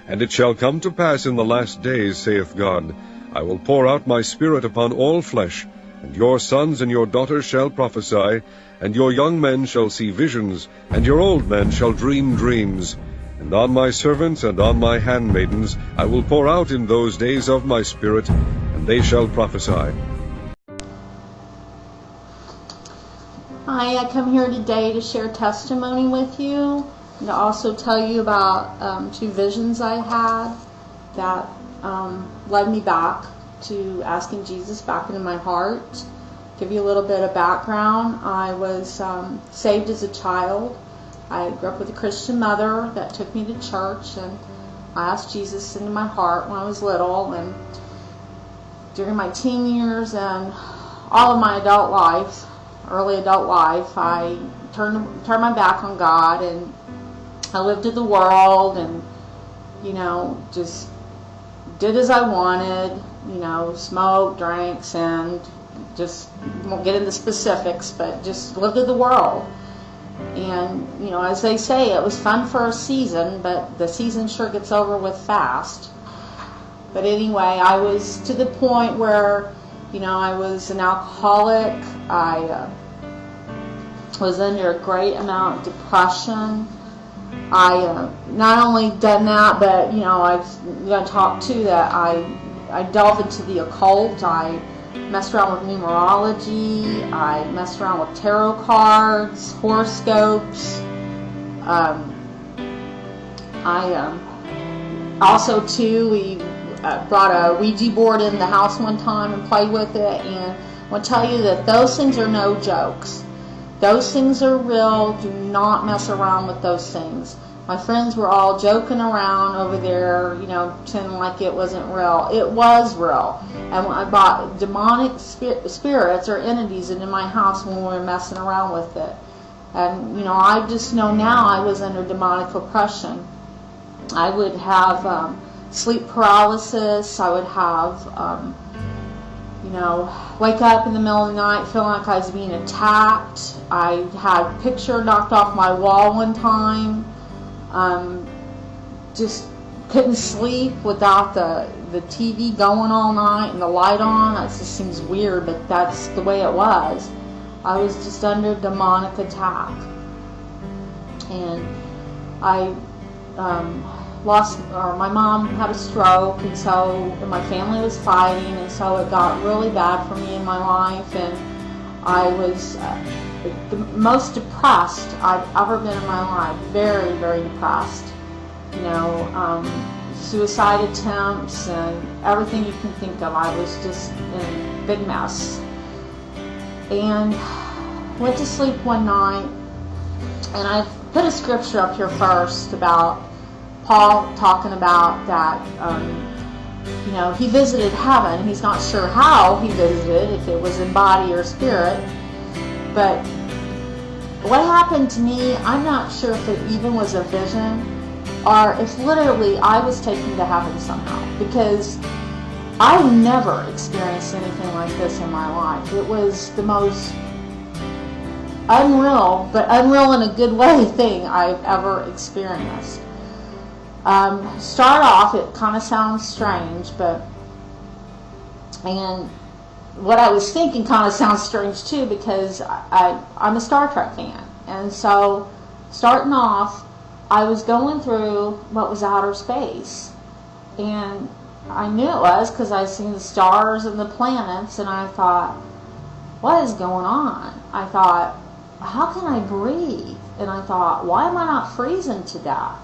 And it shall come to pass in the last days, saith God, I will pour out my Spirit upon all flesh, and your sons and your daughters shall prophesy, and your young men shall see visions, and your old men shall dream dreams. And on my servants and on my handmaidens I will pour out in those days of my Spirit, and they shall prophesy. Hi, I come here today to share testimony with you, and to also tell you about 2 visions I had that led me back to asking Jesus back into my heart. Give you a little bit of background. I was saved as a child. I grew up with a Christian mother that took me to church, and I asked Jesus into my heart when I was little, and during my teen years and all of my adult life, early adult life, I turned my back on God, and I lived in the world, and just did as I wanted, smoked, drank, sinned, just won't get into specifics, but just lived in the world. And as they say, it was fun for a season, but the season sure gets over with fast. But anyway, I was to the point where I was an alcoholic. I was under a great amount of depression. I not only done that, but I'm going to talk too that I delved into the occult. I messed around with numerology. I messed around with tarot cards, horoscopes. Also too, we brought a Ouija board in the house one time and played with it, and I want to tell you that those things are no jokes. Those things are real. Do not mess around with those things. My friends were all joking around over there, pretending like it wasn't real. It was real. And when I brought demonic spirits or entities into my house when we were messing around with it. And, I just know now I was under demonic oppression. I would have sleep paralysis. I would have, wake up in the middle of the night feeling like I was being attacked. I had a picture knocked off my wall one time. Just couldn't sleep without the TV going all night and the light on. That just seems weird, but that's the way it was. I was just under demonic attack. And I my mom had a stroke, and so my family was fighting, and so it got really bad for me in my life, and I was the most depressed I've ever been in my life. Very, very depressed. Suicide attempts and everything you can think of. I was just in a big mess. And went to sleep one night, and I put a scripture up here first about Paul talking about that, he visited heaven. He's not sure how he visited, if it was in body or spirit. But what happened to me, I'm not sure if it even was a vision or if literally I was taken to heaven somehow, because I never experienced anything like this in my life. It was the most unreal, but unreal in a good way, thing I've ever experienced. Start off, it kind of sounds strange, and what I was thinking kind of sounds strange too, because I'm a Star Trek fan, and so starting off, I was going through what was outer space, and I knew it was because I seen the stars and the planets, and I thought, what is going on? I thought, how can I breathe? And I thought, why am I not freezing to death?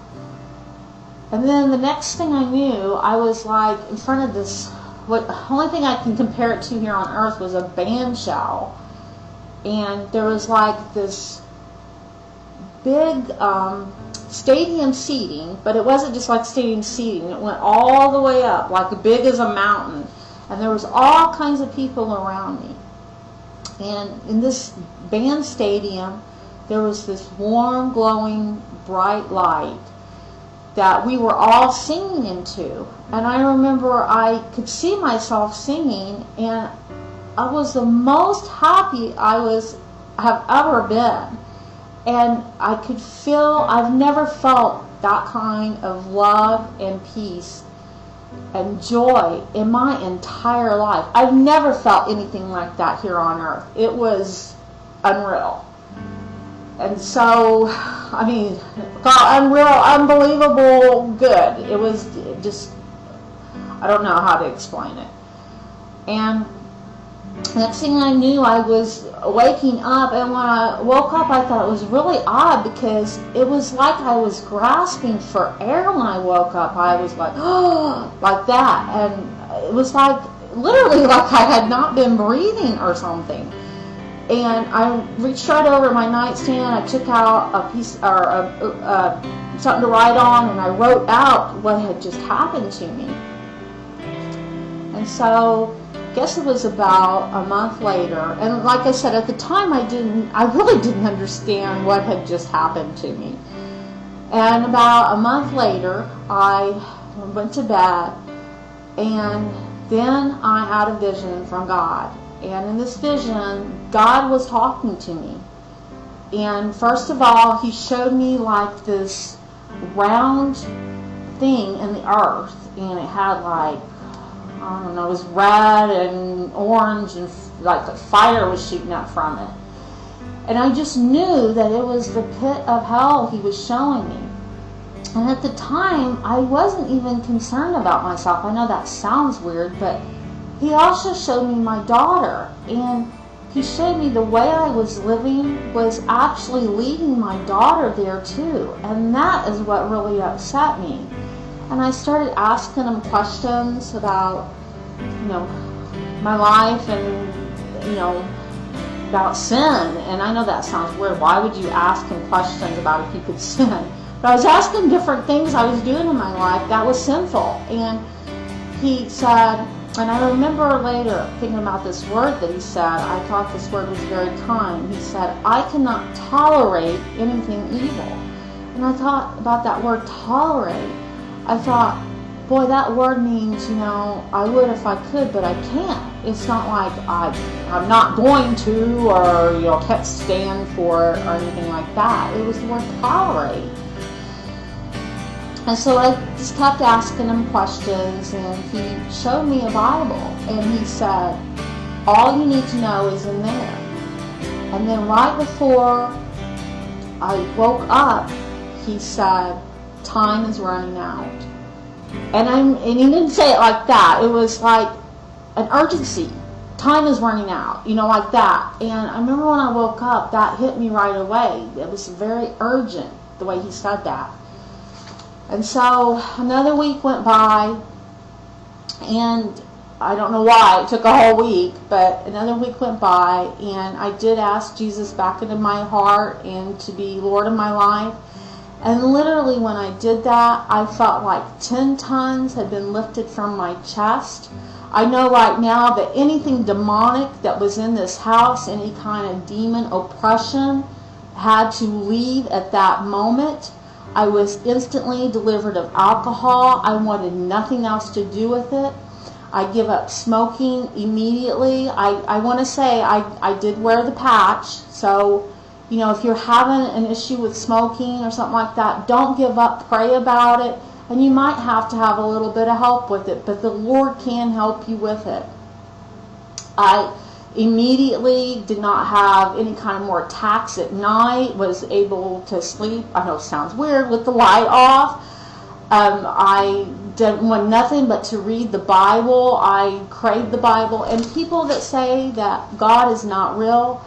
And then the next thing I knew, I was like in front of this, only thing I can compare it to here on Earth was a band shell. And there was like this big stadium seating, but it wasn't just like stadium seating. It went all the way up, like big as a mountain. And there was all kinds of people around me. And in this band stadium, there was this warm, glowing, bright light that we were all singing into. And I remember I could see myself singing, and I was the most happy have ever been. And I could feel, I've never felt that kind of love and peace and joy in my entire life. I've never felt anything like that here on earth. It was unreal. And so, I mean, unreal, unbelievable good. It was just, I don't know how to explain it. And next thing I knew, I was waking up, and when I woke up, I thought it was really odd because it was like I was grasping for air when I woke up. I was like, oh, like that. And it was like, literally like I had not been breathing or something. And I reached right over my nightstand. I took out a piece or something to write on, and I wrote out what had just happened to me. And so, I guess it was about a month later. And like I said, at the time, I really didn't understand what had just happened to me. And about a month later, I went to bed, and then I had a vision from God. And in this vision, God was talking to me. And first of all, He showed me like this round thing in the earth. And it had like, I don't know, it was red and orange, and like the fire was shooting up from it. And I just knew that it was the pit of hell He was showing me. And at the time, I wasn't even concerned about myself. I know that sounds weird, but He also showed me my daughter, and He showed me the way I was living was actually leading my daughter there too, and that is what really upset me. And I started asking Him questions about, my life and, about sin. And I know that sounds weird. Why would you ask Him questions about if you could sin? But I was asking different things I was doing in my life that was sinful. And He said, and I remember later thinking about this word that He said, I thought this word was very kind. He said, I cannot tolerate anything evil. And I thought about that word tolerate. I thought, boy, that word means, I would if I could, but I can't. It's not like I'm not going to, or, can't stand for it or anything like that. It was the word tolerate. And so I just kept asking Him questions, and He showed me a Bible, and He said, all you need to know is in there. And then right before I woke up, He said, time is running out. And He didn't say it like that. It was like an urgency. Time is running out, like that. And I remember when I woke up, that hit me right away. It was very urgent, the way He said that. And so another week went by, and I don't know why it took a whole week, but another week went by, and I did ask Jesus back into my heart and to be Lord of my life. And literally when I did that, I felt like 10 tons had been lifted from my chest. I know right now that anything demonic that was in this house, any kind of demon oppression, had to leave at that moment. I was instantly delivered of alcohol. I wanted nothing else to do with it. I give up smoking immediately. I want to say I did wear the patch. So, if you're having an issue with smoking or something like that, don't give up. Pray about it. And you might have to have a little bit of help with it, but the Lord can help you with it. I immediately did not have any kind of more attacks at night, was able to sleep, I know it sounds weird, with the light off. I didn't want nothing but to read the Bible. I craved the Bible. And people that say that God is not real,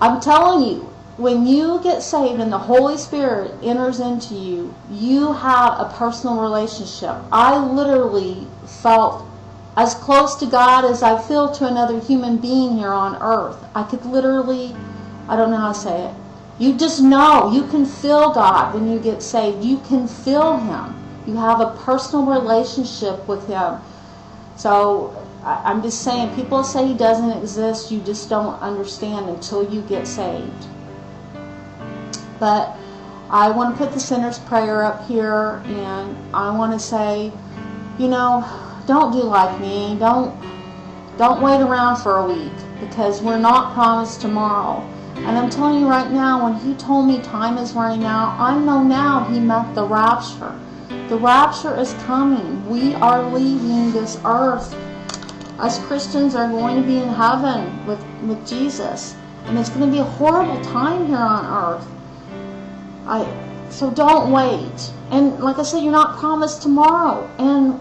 I'm telling you, when you get saved and the Holy Spirit enters into you, you have a personal relationship. I literally felt as close to God as I feel to another human being here on earth. I could literally, I don't know how to say it. You just know, you can feel God when you get saved. You can feel Him. You have a personal relationship with Him. So I'm just saying, people say He doesn't exist. You just don't understand until you get saved. But I want to put the sinner's prayer up here, and I want to say, don't do like me. Don't wait around for a week, because we're not promised tomorrow. And I'm telling you right now, when he told me time is running out, I know now he meant the rapture. The rapture is coming. We are leaving this earth. Us Christians are going to be in heaven with Jesus. And it's going to be a horrible time here on earth. So don't wait. And like I said, you're not promised tomorrow. And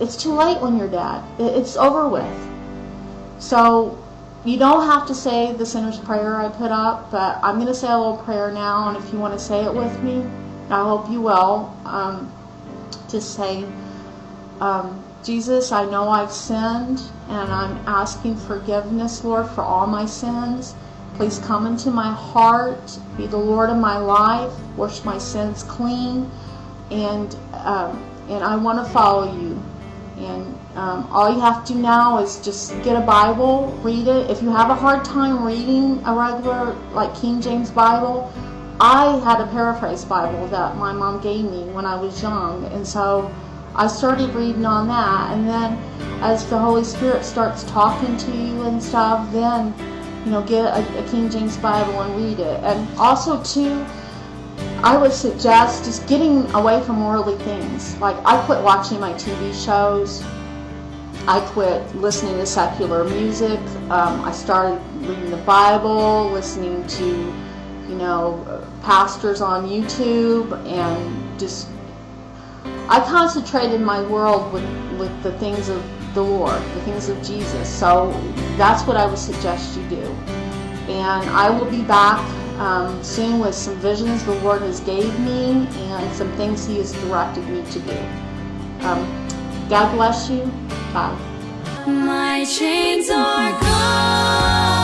it's too late when you're dead. It's over with. So you don't have to say the sinner's prayer I put up, but I'm going to say a little prayer now, and if you want to say it with me, I hope you will. Just say, Jesus, I know I've sinned, and I'm asking forgiveness, Lord, for all my sins. Please come into my heart, be the Lord of my life, wash my sins clean, and I want to follow you. And all you have to do now is just get a Bible, read it. If you have a hard time reading a regular, like King James Bible, I had a paraphrase Bible that my mom gave me when I was young, and so I started reading on that. And then as the Holy Spirit starts talking to you and stuff, then get a King James Bible and read it. And also too, I would suggest just getting away from worldly things. Like, I quit watching my TV shows. I quit listening to secular music. I started reading the Bible, listening to, pastors on YouTube, and just, I concentrated my world with the things of the Lord, the things of Jesus. So that's what I would suggest you do. And I will be back soon with some visions the Lord has gave me and some things He has directed me to do. God bless you. Bye. My chains are gone.